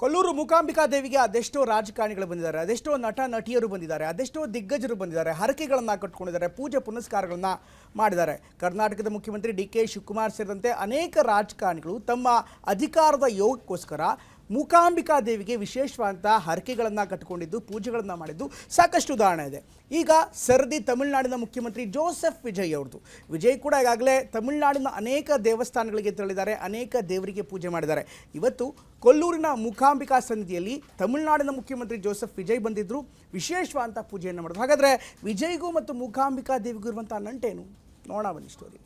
ಕೊಲ್ಲೂರು ಮೂಕಾಂಬಿಕಾ ದೇವಿಗೆ ಅದೆಷ್ಟೋ ರಾಜಕಾರಣಿಗಳು ಬಂದಿದ್ದಾರೆ, ಅದೆಷ್ಟೋ ನಟ ನಟಿಯರು ಬಂದಿದ್ದಾರೆ, ಅದೆಷ್ಟೋ ದಿಗ್ಗಜರು ಬಂದಿದ್ದಾರೆ, ಹರಕೆಗಳನ್ನು ಕಟ್ಟಿಕೊಂಡಿದ್ದಾರೆ, ಪೂಜೆ ಪುನಸ್ಕಾರಗಳನ್ನು ಮಾಡಿದ್ದಾರೆ. ಕರ್ನಾಟಕದ ಮುಖ್ಯಮಂತ್ರಿ ಡಿ ಕೆ ಶಿವಕುಮಾರ್ ಸೇರಿದಂತೆ ಅನೇಕ ರಾಜಕಾರಣಿಗಳು ತಮ್ಮ ಅಧಿಕಾರದ ಯೋಗಕ್ಕೋಸ್ಕರ ಮೂಕಾಂಬಿಕಾ ದೇವಿಗೆ ವಿಶೇಷವಾದಂಥ ಹರಕೆಗಳನ್ನು ಕಟ್ಟಿಕೊಂಡಿದ್ದು, ಪೂಜೆಗಳನ್ನು ಮಾಡಿದ್ದು ಸಾಕಷ್ಟು ಉದಾಹರಣೆ ಇದೆ. ಈಗ ಸರದಿ ತಮಿಳುನಾಡಿನ ಮುಖ್ಯಮಂತ್ರಿ ಜೋಸೆಫ್ ವಿಜಯ್ ಅವ್ರದ್ದು. ವಿಜಯ್ ಕೂಡ ಈಗಾಗಲೇ ತಮಿಳುನಾಡಿನ ಅನೇಕ ದೇವಸ್ಥಾನಗಳಿಗೆ ತೆರಳಿದ್ದಾರೆ, ಅನೇಕ ದೇವರಿಗೆ ಪೂಜೆ ಮಾಡಿದ್ದಾರೆ. ಇವತ್ತು ಕೊಲ್ಲೂರಿನ ಮೂಕಾಂಬಿಕಾ ಸನ್ನಿಧಿಯಲ್ಲಿ ತಮಿಳುನಾಡಿನ ಮುಖ್ಯಮಂತ್ರಿ ಜೋಸೆಫ್ ವಿಜಯ್ ಬಂದಿದ್ದರು, ವಿಶೇಷವಾದಂಥ ಪೂಜೆಯನ್ನು ಮಾಡಿದ್ರು. ಹಾಗಾದರೆ ವಿಜಯ್ಗೂ ಮತ್ತು ಮೂಕಾಂಬಿಕಾ ದೇವಿಗೂ ಇರುವಂಥ ನಂಟೇನು ನೋಡೋಣ ಬನ್ನಿ ಸ್ಟೋರಿ.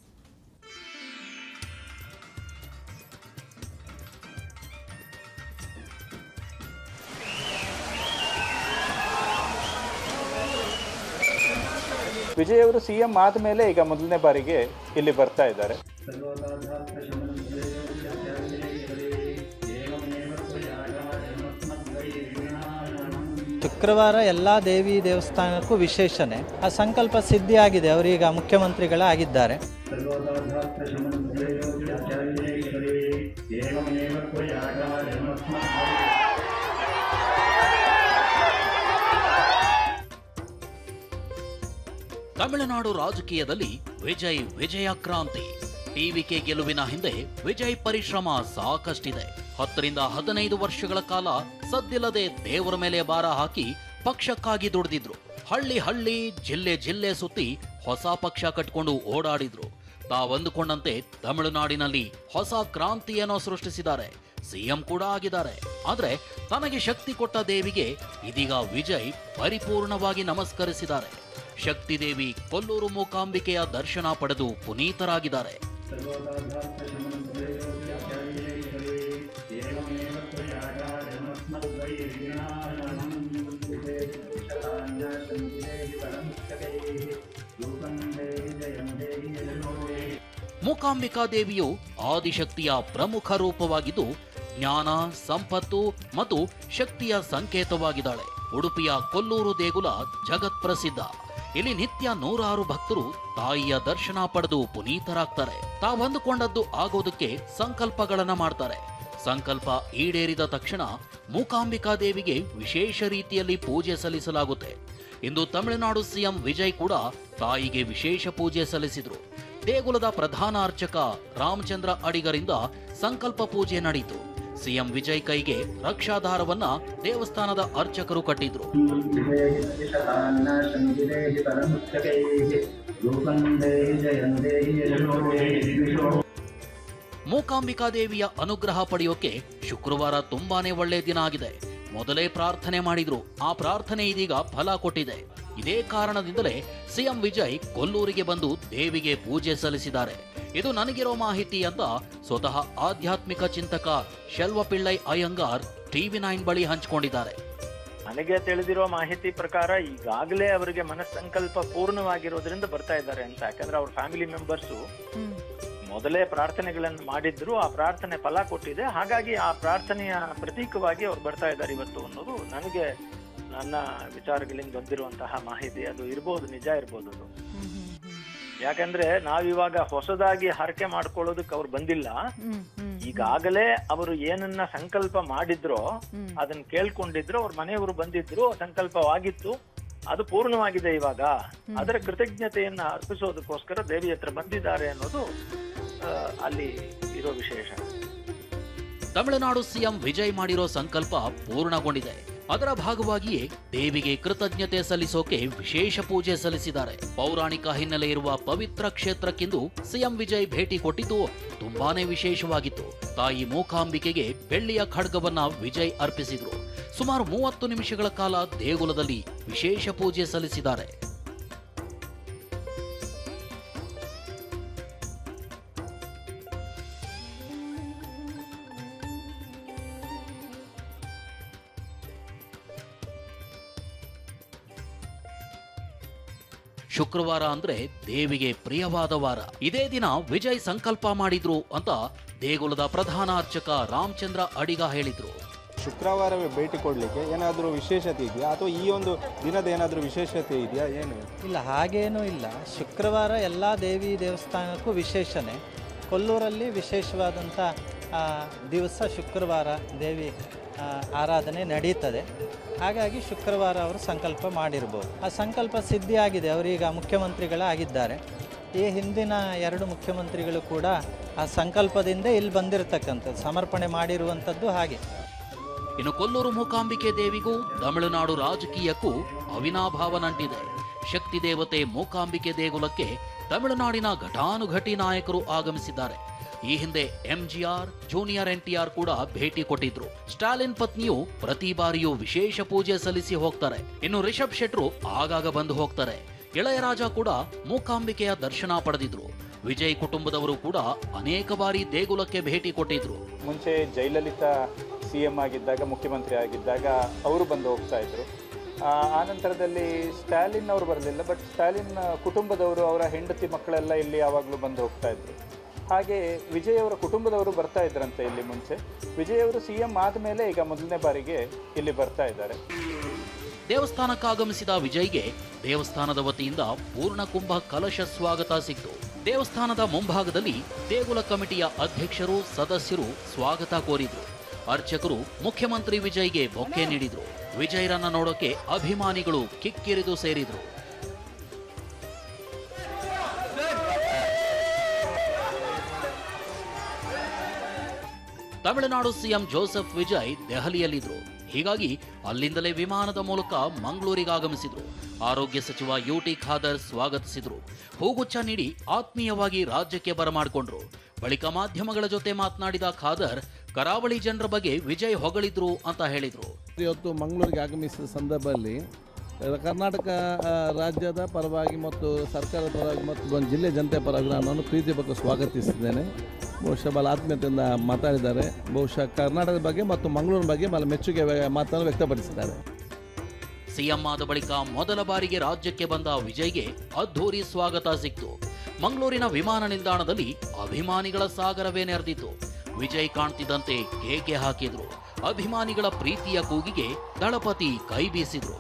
ವಿಜಯ್ ಅವರು ಸಿಎಂ ಆದಮೇಲೆ ಈಗ ಮೊದಲನೇ ಬಾರಿಗೆ ಇಲ್ಲಿ ಬರ್ತಾ ಇದ್ದಾರೆ. ಶುಕ್ರವಾರ ಎಲ್ಲ ದೇವಿ ದೇವಸ್ಥಾನಕ್ಕೂ ವಿಶೇಷಣೆ. ಆ ಸಂಕಲ್ಪ ಸಿದ್ಧಿಯಾಗಿದೆ, ಅವರೀಗ ಮುಖ್ಯಮಂತ್ರಿಗಳಾಗಿದ್ದಾರೆ. ತಮಿಳುನಾಡು ರಾಜಕೀಯದಲ್ಲಿ ವಿಜಯ ಕ್ರಾಂತಿ. ಟಿವಿಕೆ ಗೆಲುವಿನ ಹಿಂದೆ ವಿಜಯ್ ಪರಿಶ್ರಮ ಸಾಕಷ್ಟಿದೆ. 10 ರಿಂದ 15 ವರ್ಷಗಳ ಕಾಲ ಸದ್ದಿಲ್ಲದೆ ದೇವರ ಮೇಲೆ ಭಾರ ಹಾಕಿ ಪಕ್ಷಕ್ಕಾಗಿ ದುಡಿದಿದ್ರು. ಹಳ್ಳಿ ಜಿಲ್ಲೆ ಸುತ್ತಿ ಹೊಸ ಪಕ್ಷ ಕಟ್ಕೊಂಡು ಓಡಾಡಿದ್ರು. ತಾವಂದುಕೊಂಡಂತೆ ತಮಿಳುನಾಡಿನಲ್ಲಿ ಹೊಸ ಕ್ರಾಂತಿಯನ್ನು ಸೃಷ್ಟಿಸಿದ್ದಾರೆ. ಸಿಎಂ ಕೂಡ ಆಗಿದ್ದಾರೆ. ಆದ್ರೆ ತನಗೆ ಶಕ್ತಿ ಕೊಟ್ಟ ದೇವಿಗೆ ಇದೀಗ ವಿಜಯ್ ಪರಿಪೂರ್ಣವಾಗಿ ನಮಸ್ಕರಿಸಿದ್ದಾರೆ. ಶಕ್ತಿ ದೇವಿ ಕೊಲ್ಲೂರು ಮೂಕಾಂಬಿಕೆಯ ದರ್ಶನ ಪಡೆದು ಪುನೀತರಾಗಿದ್ದಾರೆ. ಮೂಕಾಂಬಿಕಾ ದೇವಿಯು ಆದಿಶಕ್ತಿಯ ಪ್ರಮುಖ ರೂಪವಾಗಿದ್ದು, ಜ್ಞಾನ, ಸಂಪತ್ತು ಮತ್ತು ಶಕ್ತಿಯ ಸಂಕೇತವಾಗಿದ್ದಾಳೆ. ಉಡುಪಿಯ ಕೊಲ್ಲೂರು ದೇಗುಲ ಜಗತ್ ಪ್ರಸಿದ್ಧ. ಇಲ್ಲಿ ನಿತ್ಯ 100 ಭಕ್ತರು ತಾಯಿಯ ದರ್ಶನ ಪಡೆದು ಪುನೀತರಾಗ್ತಾರೆ. ತಾವಂದುಕೊಂಡದ್ದು ಆಗೋದಕ್ಕೆ ಸಂಕಲ್ಪಗಳನ್ನ ಮಾಡ್ತಾರೆ. ಸಂಕಲ್ಪ ಈಡೇರಿದ ತಕ್ಷಣ ಮೂಕಾಂಬಿಕಾ ದೇವಿಗೆ ವಿಶೇಷ ರೀತಿಯಲ್ಲಿ ಪೂಜೆ ಸಲ್ಲಿಸಲಾಗುತ್ತೆ. ಇಂದು ತಮಿಳುನಾಡು ಸಿಎಂ ವಿಜಯ್ ಕೂಡ ತಾಯಿಗೆ ವಿಶೇಷ ಪೂಜೆ ಸಲ್ಲಿಸಿದ್ರು. ದೇಗುಲದ ಪ್ರಧಾನ ಅರ್ಚಕ ರಾಮಚಂದ್ರ ಅಡಿಗರಿಂದ ಸಂಕಲ್ಪ ಪೂಜೆ ನಡೆಯಿತು. ಸಿಎಂ ವಿಜಯ್ ಕೈಗೆ ರಕ್ಷಾಧಾರವನ್ನ ದೇವಸ್ಥಾನದ ಅರ್ಚಕರು ಕಟ್ಟಿದ್ರು. ಮೂಕಾಂಬಿಕಾ ದೇವಿಯ ಅನುಗ್ರಹ ಪಡೆಯೋಕೆ ಶುಕ್ರವಾರ ತುಂಬಾನೇ ಒಳ್ಳೆ ದಿನ ಆಗಿದೆ. ಮೊದಲೇ ಪ್ರಾರ್ಥನೆ ಮಾಡಿದ್ರು, ಆ ಪ್ರಾರ್ಥನೆ ಇದೀಗ ಫಲ ಕೊಟ್ಟಿದೆ. ಇದೇ ಕಾರಣದಿಂದಲೇ ಸಿಎಂ ವಿಜಯ್ ಕೊಲ್ಲೂರಿಗೆ ಬಂದು ದೇವಿಗೆ ಪೂಜೆ ಸಲ್ಲಿಸಿದ್ದಾರೆ. ಇದು ನನಗಿರೋ ಮಾಹಿತಿ ಅಂತ ಸ್ವತಃ ಆಧ್ಯಾತ್ಮಿಕ ಚಿಂತಕ ಶೆಲ್ವಪಿಳ್ಳೈ ಅಯ್ಯಂಗಾರ್ TV9 ಬಳಿ ಹಂಚಿಕೊಂಡಿದ್ದಾರೆ. ನನಗೆ ತಿಳಿದಿರೋ ಮಾಹಿತಿ ಪ್ರಕಾರ ಈಗಾಗಲೇ ಅವರಿಗೆ ಮನಸ್ಸಂಕಲ್ಪ ಪೂರ್ಣವಾಗಿರೋದ್ರಿಂದ ಬರ್ತಾ ಇದ್ದಾರೆ ಅಂತ. ಯಾಕಂದ್ರೆ ಅವ್ರ ಫ್ಯಾಮಿಲಿ ಮೆಂಬರ್ಸು ಮೊದಲೇ ಪ್ರಾರ್ಥನೆಗಳನ್ನು ಮಾಡಿದ್ರು, ಆ ಪ್ರಾರ್ಥನೆ ಫಲ ಕೊಟ್ಟಿದೆ. ಹಾಗಾಗಿ ಆ ಪ್ರಾರ್ಥನೆಯ ಪ್ರತೀಕವಾಗಿ ಅವ್ರು ಬರ್ತಾ ಇದ್ದಾರೆ ಇವತ್ತು ಅನ್ನೋದು ನನಗೆ ನನ್ನ ವಿಚಾರಗಳಿಂದ ಬಂದಿರುವಂತಹ ಮಾಹಿತಿ. ಅದು ಇರ್ಬೋದು, ನಿಜ ಇರ್ಬೋದು ಅದು. ಯಾಕಂದ್ರೆ ನಾವಿವಾಗ ಹೊಸದಾಗಿ ಹರಕೆ ಮಾಡ್ಕೊಳ್ಳೋದಕ್ಕೆ ಅವ್ರು ಬಂದಿಲ್ಲ. ಈಗಾಗಲೇ ಅವರು ಏನನ್ನ ಸಂಕಲ್ಪ ಮಾಡಿದ್ರೋ ಅದನ್ನ ಕೇಳ್ಕೊಂಡಿದ್ರು, ಅವ್ರ ಮನೆಯವರು ಬಂದಿದ್ರು, ಸಂಕಲ್ಪವಾಗಿತ್ತು, ಅದು ಪೂರ್ಣವಾಗಿದೆ. ಇವಾಗ ಅದರ ಕೃತಜ್ಞತೆಯನ್ನ ಅರ್ಪಿಸೋದಕ್ಕೋಸ್ಕರ ದೇವಿ ಹತ್ರ ಬಂದಿದ್ದಾರೆ ಅನ್ನೋದು ಅಲ್ಲಿ ಇರೋ ವಿಶೇಷ. ತಮಿಳುನಾಡು ಸಿಎಂ ವಿಜಯ್ ಮಾಡಿರೋ ಸಂಕಲ್ಪ ಪೂರ್ಣಗೊಂಡಿದೆ. ಅದರ ಭಾಗವಾಗಿಯೇ ದೇವಿಗೆ ಕೃತಜ್ಞತೆ ಸಲ್ಲಿಸೋಕೆ ವಿಶೇಷ ಪೂಜೆ ಸಲ್ಲಿಸಿದ್ದಾರೆ. ಪೌರಾಣಿಕ ಹಿನ್ನೆಲೆ ಇರುವ ಪವಿತ್ರ ಕ್ಷೇತ್ರಕ್ಕಿಂದು ಸಿಎಂ ವಿಜಯ್ ಭೇಟಿ ಕೊಟ್ಟಿದ್ದು ತುಂಬಾನೇ ವಿಶೇಷವಾಗಿತ್ತು. ತಾಯಿ ಮೂಕಾಂಬಿಕೆಗೆ ಬೆಳ್ಳಿಯ ಖಡ್ಗವನ್ನ ವಿಜಯ್ ಅರ್ಪಿಸಿದ್ರು. ಸುಮಾರು 30 ನಿಮಿಷಗಳ ಕಾಲ ದೇಗುಲದಲ್ಲಿ ವಿಶೇಷ ಪೂಜೆ ಸಲ್ಲಿಸಿದ್ದಾರೆ. ಶುಕ್ರವಾರ ಅಂದ್ರೆ ದೇವಿಗೆ ಪ್ರಿಯವಾದ ವಾರ. ಇದೇ ದಿನ ವಿಜಯ್ ಸಂಕಲ್ಪ ಮಾಡಿದ್ರು ಅಂತ ದೇಗುಲದ ಪ್ರಧಾನ ಅರ್ಚಕ ರಾಮಚಂದ್ರ ಅಡಿಗ ಹೇಳಿದ್ರು. ಶುಕ್ರವಾರವೇ ಭೇಟಿ ಕೊಡಲಿಕ್ಕೆ ಏನಾದರೂ ವಿಶೇಷತೆ ಇದೆಯಾ, ಅಥವಾ ಈ ಒಂದು ದಿನದ ಏನಾದರೂ ವಿಶೇಷತೆ ಇದೆಯಾ? ಏನು ಇಲ್ಲ, ಹಾಗೇನೂ ಇಲ್ಲ. ಶುಕ್ರವಾರ ಎಲ್ಲ ದೇವಿ ದೇವಸ್ಥಾನಕ್ಕೂ ವಿಶೇಷಣೆ. ಕೊಲ್ಲೂರಲ್ಲಿ ವಿಶೇಷವಾದಂಥ ದಿವಸ ಶುಕ್ರವಾರ ದೇವಿ ಆರಾಧನೆ ನಡೀತದೆ. ಹಾಗಾಗಿ ಶುಕ್ರವಾರ ಅವರು ಸಂಕಲ್ಪ ಮಾಡಿರ್ಬೋದು. ಆ ಸಂಕಲ್ಪ ಸಿದ್ಧಿಯಾಗಿದೆ. ಅವರೀಗ ಮುಖ್ಯಮಂತ್ರಿಗಳಾಗಿದ್ದಾರೆ. ಈ ಹಿಂದಿನ 2 ಮುಖ್ಯಮಂತ್ರಿಗಳು ಕೂಡ ಆ ಸಂಕಲ್ಪದಿಂದ ಇಲ್ಲಿ ಬಂದಿರತಕ್ಕಂಥದ್ದು, ಸಮರ್ಪಣೆ ಮಾಡಿರುವಂಥದ್ದು. ಹಾಗೆ ಇನ್ನು ಕೊಲ್ಲೂರು ಮೂಕಾಂಬಿಕೆ ದೇವಿಗೂ ತಮಿಳುನಾಡು ರಾಜಕೀಯಕ್ಕೂ ಅವಿನಾಭಾವ ನಂಟಿದೆ. ಶಕ್ತಿ ದೇವತೆ ಮೂಕಾಂಬಿಕೆ ದೇಗುಲಕ್ಕೆ ತಮಿಳುನಾಡಿನ ಘಟಾನುಘಟಿ ನಾಯಕರು ಆಗಮಿಸಿದ್ದಾರೆ. ಈ ಹಿಂದೆ ಎಂಜಿಆರ್, ಜೂನಿಯರ್ ಎನ್ಟಿಆರ್ ಕೂಡ ಭೇಟಿ ಕೊಟ್ಟಿದ್ರು. ಸ್ಟಾಲಿನ್ ಪತ್ನಿಯು ಪ್ರತಿ ಬಾರಿಯೂ ವಿಶೇಷ ಪೂಜೆ ಸಲ್ಲಿಸಿ ಹೋಗ್ತಾರೆ. ಇನ್ನು ರಿಷಬ್ ಶೆಟ್ರು ಆಗಾಗ ಬಂದು ಹೋಗ್ತಾರೆ. ಇಳೆಯರಾಜ ಕೂಡ ಮೂಕಾಂಬಿಕೆಯ ದರ್ಶನ ಪಡೆದಿದ್ರು. ವಿಜಯ್ ಕುಟುಂಬದವರು ಕೂಡ ಅನೇಕ ಬಾರಿ ದೇಗುಲಕ್ಕೆ ಭೇಟಿ ಕೊಟ್ಟಿದ್ರು. ಮುಂಚೆ ಜಯಲಲಿತಾ CM ಆಗಿದ್ದಾಗ, ಮುಖ್ಯಮಂತ್ರಿ ಆಗಿದ್ದಾಗ ಅವರು ಬಂದು ಹೋಗ್ತಾ ಇದ್ರು. ಆ ನಂತರದಲ್ಲಿ ಸ್ಟಾಲಿನ್ ಅವರು ಬರಲಿಲ್ಲ, ಬಟ್ ಸ್ಟಾಲಿನ್ ಕುಟುಂಬದವರು, ಅವರ ಹೆಂಡತಿ ಮಕ್ಕಳೆಲ್ಲ ಇಲ್ಲಿ ಯಾವಾಗಲೂ ಬಂದು ಹೋಗ್ತಾ ಇದ್ರು. ಹಾಗೆ ವಿಜಯ್ ಅವರ ಕುಟುಂಬದವರು ಬರ್ತಾ ಇದ್ರಂತೆ ಇಲ್ಲಿ ಮುಂಚೆ. ವಿಜಯ್ ಅವರು CM ಆದಮೇಲೆ ಈಗ ಮೊದಲನೇ ಬಾರಿಗೆ ಇಲ್ಲಿ ಬರ್ತಾ ಇದ್ದಾರೆ. ದೇವಸ್ಥಾನಕ್ಕಾಗಮಿಸಿದ ವಿಜಯ್ಗೆ ದೇವಸ್ಥಾನದ ವತಿಯಿಂದ ಪೂರ್ಣ ಕುಂಭ ಕಲಶ ಸ್ವಾಗತ ಸಿಕ್ತು. ದೇವಸ್ಥಾನದ ಮುಂಭಾಗದಲ್ಲಿ ದೇಗುಲ ಕಮಿಟಿಯ ಅಧ್ಯಕ್ಷರು, ಸದಸ್ಯರು ಸ್ವಾಗತ ಕೋರಿದ್ರು. ಅರ್ಚಕರು ಮುಖ್ಯಮಂತ್ರಿ ವಿಜಯ್ಗೆ ಬೊಕ್ಕೆ ನೀಡಿದ್ರು. ವಿಜಯ್ರನ್ನ ನೋಡೋಕೆ ಅಭಿಮಾನಿಗಳು ಕಿಕ್ಕಿರಿದು ಸೇರಿದ್ರು. ತಮಿಳುನಾಡು CM ಜೋಸೆಫ್ ವಿಜಯ್ ದೆಹಲಿಯಲ್ಲಿದ್ರು. ಹೀಗಾಗಿ ಅಲ್ಲಿಂದಲೇ ವಿಮಾನದ ಮೂಲಕ ಮಂಗಳೂರಿಗೆ ಆಗಮಿಸಿದ್ರು. ಆರೋಗ್ಯ ಸಚಿವ UT ಖಾದರ್ ಸ್ವಾಗತಿಸಿದ್ರು. ಹೂಗುಚ್ಛ ನೀಡಿ ಆತ್ಮೀಯವಾಗಿ ರಾಜ್ಯಕ್ಕೆ ಬರಮಾಡಿಕೊಂಡ್ರು. ಬಳಿಕ ಮಾಧ್ಯಮಗಳ ಜೊತೆ ಮಾತನಾಡಿದ ಖಾದರ್ ಕರಾವಳಿ ಜನರ ಬಗ್ಗೆ ವಿಜಯ್ ಹೊಗಳಿದ್ರು ಅಂತ ಹೇಳಿದ್ರು. ಇವತ್ತು ಮಂಗಳೂರಿಗೆ ಆಗಮಿಸಿದ ಸಂದರ್ಭದಲ್ಲಿ ಕರ್ನಾಟಕ ರಾಜ್ಯದ ಪರವಾಗಿ ಮತ್ತು ಸರ್ಕಾರದ ಪರವಾಗಿ ಮತ್ತು ಒಂದು ಜಿಲ್ಲೆ ಜನತೆ ಪರವಾಗಿ ನಾನು ಪ್ರೀತಿಪೂರ್ವಕ ಸ್ವಾಗತಿಸಿದ್ದೇನೆ. ಬಹುಶಃ ಬಹಳ ಆತ್ಮೀಯತೆಯಿಂದ ಮಾತಾಡಿದ್ದಾರೆ. ಬಹುಶಃ ಕರ್ನಾಟಕದ ಬಗ್ಗೆ ಮತ್ತು ಮಂಗಳೂರಿನ ಬಗ್ಗೆ ಬಹಳ ಮೆಚ್ಚುಗೆ ಮಾತನ್ನು ವ್ಯಕ್ತಪಡಿಸಿದ್ದಾರೆ. CM ಆದ ಬಳಿಕ ಮೊದಲ ಬಾರಿಗೆ ರಾಜ್ಯಕ್ಕೆ ಬಂದ ವಿಜಯ್ಗೆ ಅದ್ಧೂರಿ ಸ್ವಾಗತ ಸಿಕ್ತು. ಮಂಗಳೂರಿನ ವಿಮಾನ ನಿಲ್ದಾಣದಲ್ಲಿ ಅಭಿಮಾನಿಗಳ ಸಾಗರವೇ ನೆರೆದಿತ್ತು. ವಿಜಯ್ ಕಾಣ್ತಿದ್ದಂತೆ ಕೇಕೆ ಹಾಕಿದ್ರು. ಅಭಿಮಾನಿಗಳ ಪ್ರೀತಿಯ ಕೂಗಿಗೆ ದಳಪತಿ ಕೈ ಬೀಸಿದ್ರು.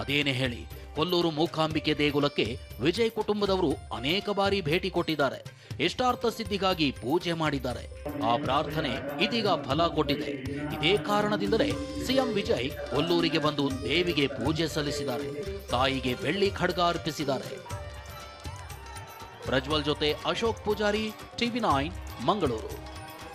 ಅದೇನೇ ಹೇಳಿ, ಕೊಲ್ಲೂರು ಮೂಕಾಂಬಿಕೆ ದೇಗುಲಕ್ಕೆ ವಿಜಯ್ ಕುಟುಂಬದವರು ಅನೇಕ ಬಾರಿ ಭೇಟಿ ಕೊಟ್ಟಿದ್ದಾರೆ. ಇಷ್ಟಾರ್ಥ ಸಿದ್ಧಿಗಾಗಿ ಪೂಜೆ ಮಾಡಿದ್ದಾರೆ. ಆ ಪ್ರಾರ್ಥನೆ ಇದೀಗ ಫಲ ಕೊಟ್ಟಿದೆ. ಇದೇ ಕಾರಣದಿಂದಲೇ CM ವಿಜಯ್ ಕೊಲ್ಲೂರಿಗೆ ಬಂದು ದೇವಿಗೆ ಪೂಜೆ ಸಲ್ಲಿಸಿದ್ದಾರೆ. ತಾಯಿಗೆ ಬೆಳ್ಳಿ ಖಡ್ಗ ಅರ್ಪಿಸಿದ್ದಾರೆ. ಪ್ರಜ್ವಲ್ ಜೊತೆ ಅಶೋಕ್ ಪೂಜಾರಿ, TV9 ಮಂಗಳೂರು.